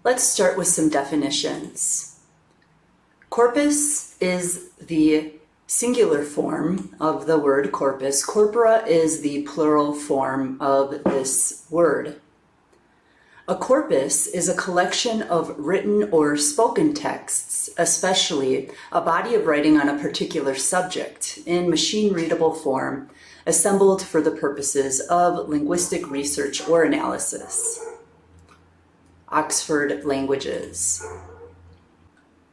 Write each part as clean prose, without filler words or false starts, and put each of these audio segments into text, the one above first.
Let's start with some definitions. Corpus is the singular form of the word corpus. Corpora is the plural form of this word. A corpus is a collection of written or spoken texts, especially a body of writing on a particular subject, in machine-readable form, assembled for the purposes of linguistic research or analysis. Oxford Languages.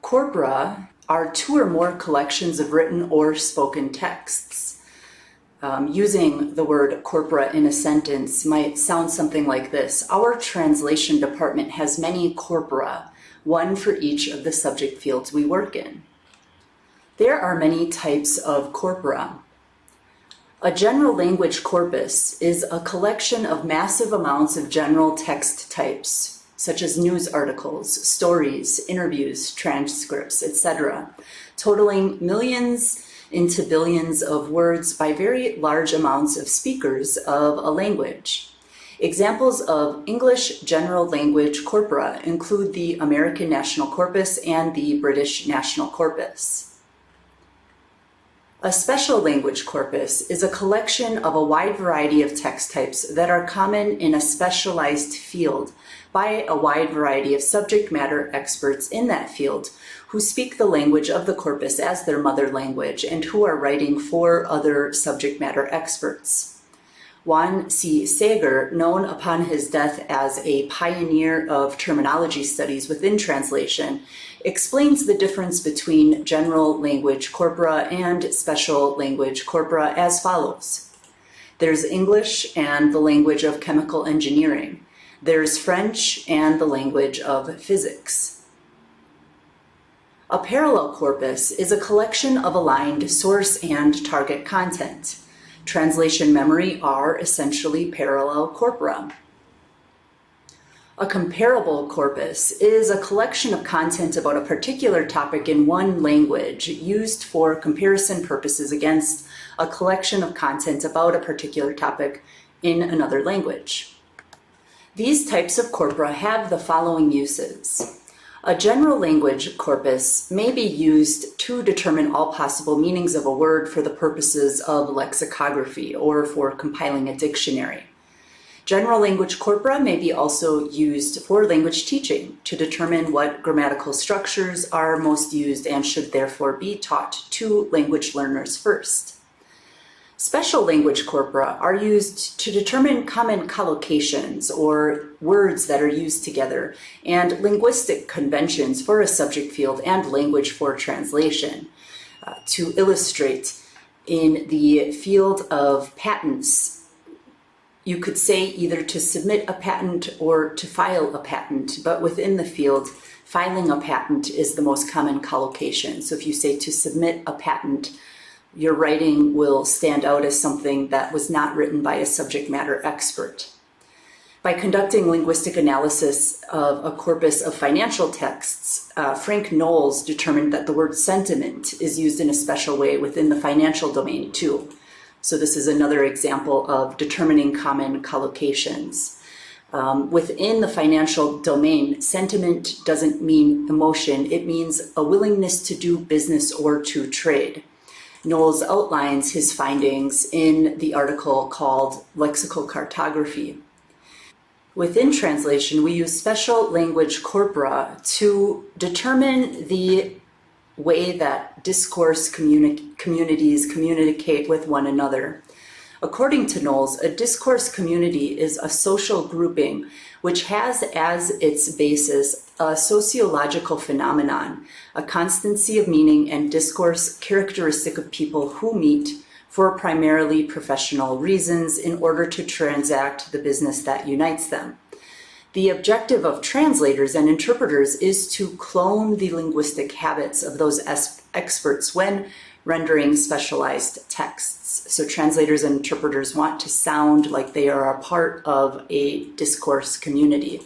Corpora are two or more collections of written or spoken texts. Using the word corpora in a sentence might sound something like this. Our translation department has many corpora, one for each of the subject fields we work in. There are many types of corpora. A general language corpus is a collection of massive amounts of general text types, such as news articles, stories, interviews, transcripts, etc., totaling millions into billions of words by very large amounts of speakers of a language. Examples of English general language corpora include the American National Corpus and the British National Corpus. A special language corpus is a collection of a wide variety of text types that are common in a specialized field by a wide variety of subject matter experts in that field who speak the language of the corpus as their mother language and who are writing for other subject matter experts. Juan C. Sager, known upon his death as a pioneer of terminology studies within translation, explains the difference between general language corpora and special language corpora as follows. There's English and the language of chemical engineering. There's French and the language of physics. A parallel corpus is a collection of aligned source and target content. Translation memory are essentially parallel corpora. A comparable corpus is a collection of content about a particular topic in one language used for comparison purposes against a collection of content about a particular topic in another language. These types of corpora have the following uses. A general language corpus may be used to determine all possible meanings of a word for the purposes of lexicography or for compiling a dictionary. General language corpora may be also used for language teaching to determine what grammatical structures are most used and should therefore be taught to language learners first. Special language corpora are used to determine common collocations or words that are used together and linguistic conventions for a subject field and language for translation. To illustrate, in the field of patents, you could say either to submit a patent or to file a patent, but within the field, filing a patent is the most common collocation. So if you say to submit a patent, your writing will stand out as something that was not written by a subject matter expert. By conducting linguistic analysis of a corpus of financial texts, Frank Knowles determined that the word sentiment is used in a special way within the financial domain too. So this is another example of determining common collocations. Within the financial domain, sentiment doesn't mean emotion, it means a willingness to do business or to trade. Knowles outlines his findings in the article called Lexical Cartography. Within translation, we use special language corpora to determine the way that discourse communities communicate with one another. According to Knowles, a discourse community is a social grouping which has as its basis a sociological phenomenon, a constancy of meaning and discourse characteristic of people who meet for primarily professional reasons in order to transact the business that unites them. The objective of translators and interpreters is to clone the linguistic habits of those experts when rendering specialized texts. So translators and interpreters want to sound like they are a part of a discourse community.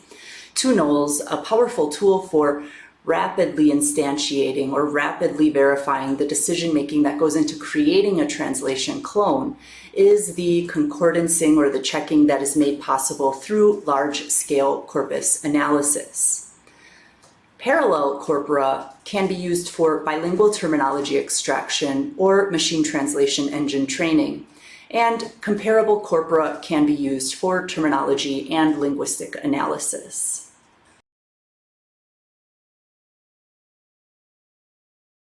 To Knowles, a powerful tool for rapidly instantiating or rapidly verifying the decision-making that goes into creating a translation clone is the concordancing or the checking that is made possible through large-scale corpus analysis. Parallel corpora can be used for bilingual terminology extraction or machine translation engine training, and comparable corpora can be used for terminology and linguistic analysis.